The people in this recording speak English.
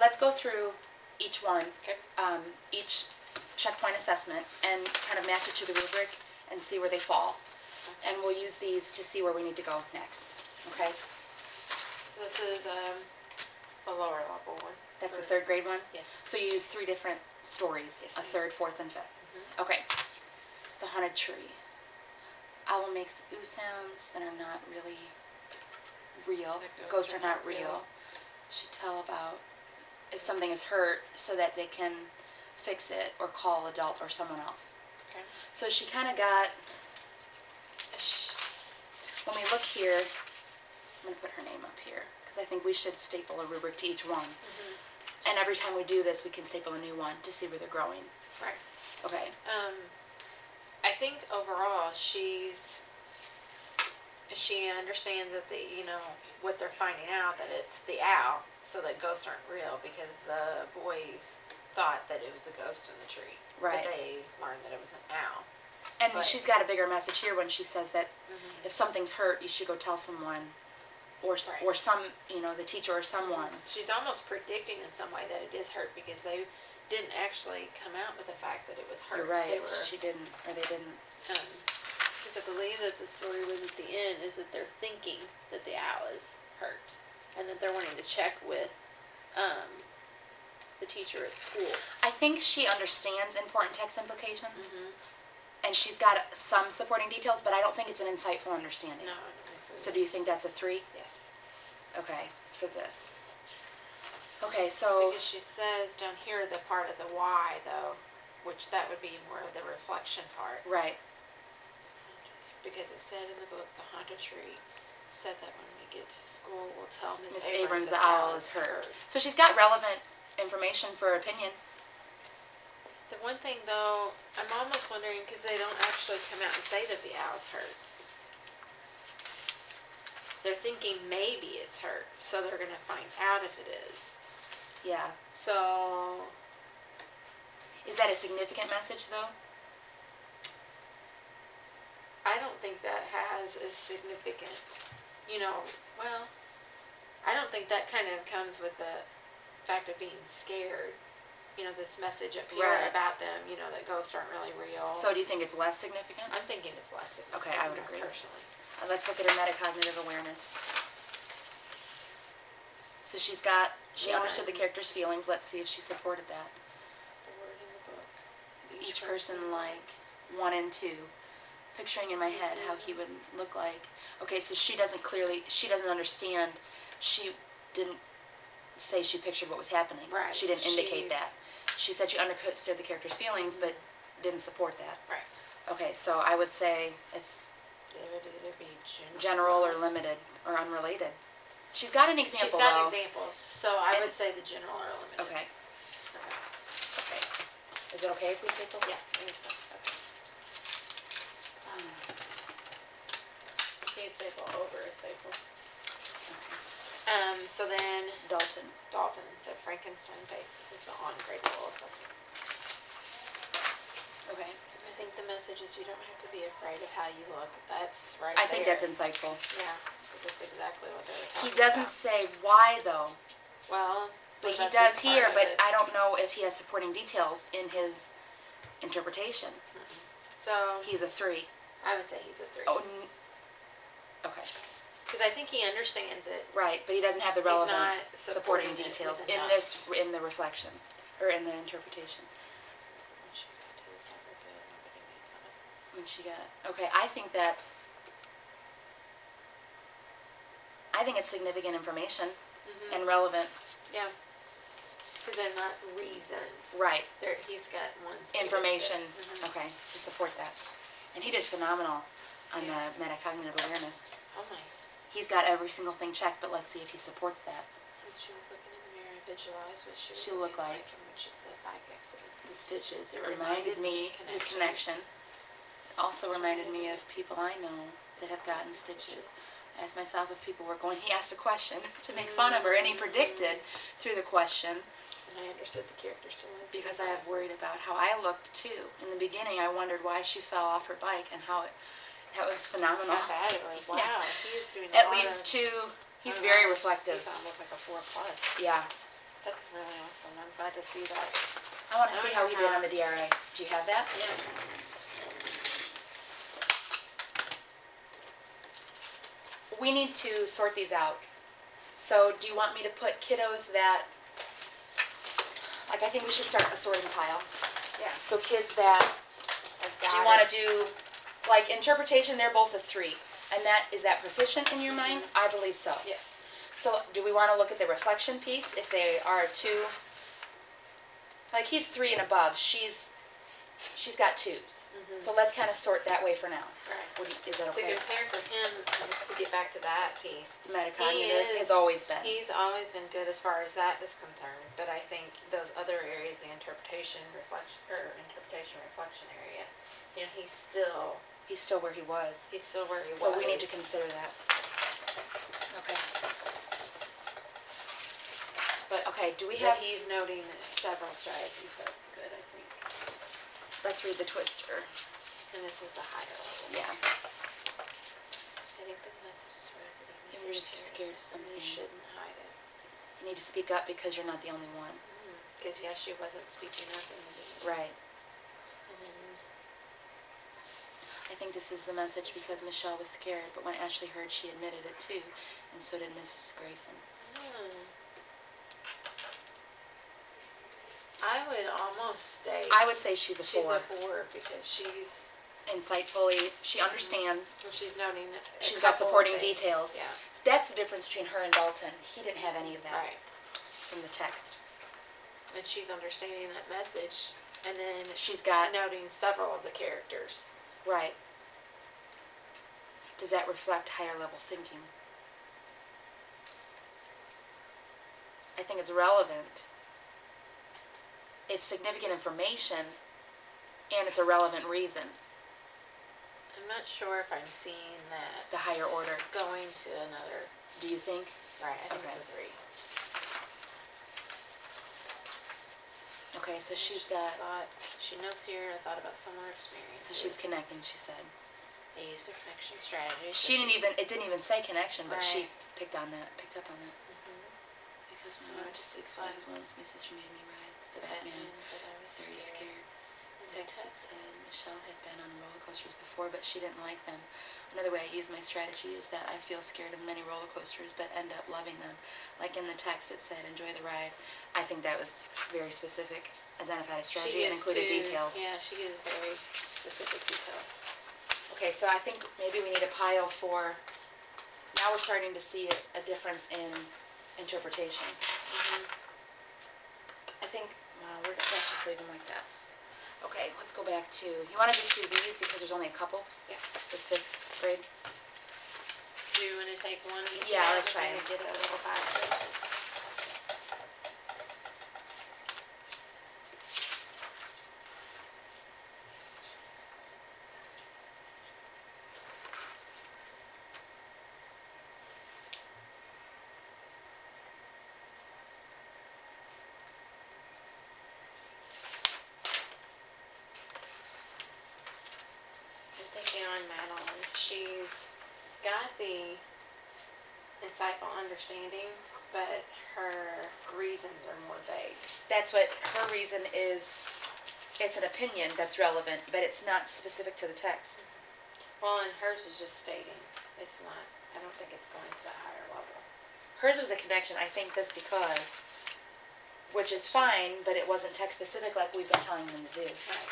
let's go through each one, Okay. each checkpoint assessment, and kind of match it to the rubric and see where they fall. Okay. And we'll use these to see where we need to go next. Okay? So this is a lower level one. That's a third grade one? Yes. So you use 3 different stories, Yes, a third, fourth, and fifth. Mm-hmm. Okay. The haunted tree. Owl makes ooh sounds that are not really real. Ghosts are not real. Should tell about if something is hurt so that they can fix it or call adult or someone else. Okay. So she kind of got, when we look here, I'm going to put her name up here because I think we should staple a rubric to each one. Mm-hmm. And every time we do this, we can staple a new one to see where they're growing. Right. Okay. I think overall she understands that what they're finding out, that it's the owl, so that ghosts aren't real, because the boys thought that it was a ghost in the tree. Right. But they learned that it was an owl. And she's got a bigger message here when she says that if something's hurt, you should go tell someone, or some, the teacher or someone. She's almost predicting in some way that it is hurt, because they didn't actually come out with the fact that it was hurt. You're right. She didn't, or they didn't. Because I believe that the story was at the end is that they're thinking that the owl is hurt, and that they're wanting to check with the teacher at school. I think she understands important text implications, and she's got some supporting details, but I don't think it's an insightful understanding. No, I don't think so. So do you think that's a 3? Yes. Okay, for this. Okay, so... Because she says down here the part of the why, though, which that would be more of the reflection part. Right. Because it said in the book, the haunted tree said that when we get to school, we'll tell Miss Miss Abrams the owl is hurt. So she's got relevant information for her opinion. The one thing, though, I'm almost wondering, because they don't actually come out and say that the owl's hurt. They're thinking maybe it's hurt, so they're going to find out if it is. Yeah. So... Is that a significant message, though? I don't think that has a significant, well, I don't think that kind of comes with the fact of being scared. This message up here about them, that ghosts aren't really real. So do you think it's less significant? I'm thinking it's less significant. Okay, I would agree. Personally. Let's look at her metacognitive awareness. So she understood the character's feelings. Let's see if she supported that. The word in the book. Each person like 1 and 2. Picturing in my head how he would look like. Okay, so she doesn't understand. She didn't say she pictured what was happening. Right. She didn't indicate that. She said she understood the character's feelings, but didn't support that. Right. Okay, so I would say it's It would either be general or limited or unrelated. She's got an example, She's got though. examples, so I would say the general or limited. Okay. Okay. Is it okay if we staple? Yeah, I think so. Okay. You can staple over a staple. So then... Dalton, the Frankenstein face. This is the on-grade level assessment. Okay. I think the message is you don't have to be afraid of how you look. That's right I think that's insightful. Yeah, because that's exactly what they're talking He doesn't say why, though. Well... But he does here, but I don't know if he has supporting details in his interpretation. So... He's a 3. I would say he's a 3. Oh, okay. Because I think he understands it. Right, but he doesn't have the relevant supporting supporting details in the reflection, or in the interpretation. When she got, okay, I think it's significant information and relevant. Yeah. Because they're not reasons. Right. He's got one information, okay, to support that. And he did phenomenal on the metacognitive awareness. Oh my. He's got every single thing checked, but let's see if he supports that. When she was looking in the mirror and visualized what she looked like. And when she said bike accident. The stitches. It reminded me his connection. It also reminded me of people I know that have gotten stitches. I asked myself if people were going. He asked a question to make fun of her, and he predicted through the question. And I understood the character's feelings. Because I have worried about how I looked too. In the beginning, I wondered why she fell off her bike and how that was phenomenal. Wow, he is doing at least 2. He's very reflective. He's almost like a 4+. Yeah. That's really awesome. I'm glad to see that. I want to see how he did on the DRA. Do you have that? Yeah. We need to sort these out. So do you want me to put kiddos that, like I think we should start a sorting pile. Yeah. So kids that, do you want to do, like interpretation, they're both a 3. And is that proficient in your mind? I believe so. Yes. So do we want to look at the reflection piece if they are 2? Like he's 3 and above, she's got 2s. So let's kind of sort that way for now. Right. Is that okay? To compare for him, to get back to that piece, The metacognitive has always been. He's always been good as far as that is concerned, but I think those other areas, the interpretation, reflection area, you know, he's still where he was. He's still where he was. So we need to consider that. Okay. But okay, do we but have? He's noting several strategies. That's good, I think. Let's read the twister. And this is the higher level. Yeah. I think the message is resident. Even if you're scared of something, you shouldn't hide it. You need to speak up because you're not the only one. Because yeah, she wasn't speaking up in the beginning. Right. And then I think this is the message because Michelle was scared, but when Ashley heard, she admitted it too, and so did Mrs. Grayson. I would almost say. I would say she's a 4. She's a 4 because she's insightfully. She understands. Well, she's noting. She's got supporting things. details. Yeah. That's the difference between her and Dalton. He didn't have any of that Right. from the text. And she's understanding that message, and then she's got noting several of the characters. Right. Does that reflect higher level thinking? I think it's relevant. It's significant information, and it's a relevant reason. I'm not sure if I'm seeing that. The higher order. Going to another. Do you think? Right, I think it's a 3. Okay, so she's got. She knows here. I thought about similar experiences. So she's connecting. She said. They used their connection strategy. She didn't even. It didn't even say connection, but right. she picked up on that. Because when I went to Six Flags once, my sister made me ride the Batman. But I was very scared. Text that said Michelle had been on roller coasters before, but she didn't like them. Another way I use my strategy is that I feel scared of many roller coasters, but end up loving them. Like in the text, it said, "Enjoy the ride." I think that was very specific. Identified a strategy and included details. Yeah, she gives very specific details. Okay, so I think maybe we need a pile for. Now we're starting to see a difference in interpretation. I think. Let's just leave them like that. Okay, let's go back to, you want to just do these because there's only a couple? Yeah. For 5th grade? Do you want to take one each? Yeah, let's try and get it a little faster. On Madeline, she's got the insightful understanding, but her reasons are more vague. That's what her reason is. It's an opinion that's relevant, but it's not specific to the text. Well, and hers is just stating. It's not, I don't think it's going to that higher level. Hers was a connection, I think this because, which is fine, but it wasn't text specific like we've been telling them to do. Right.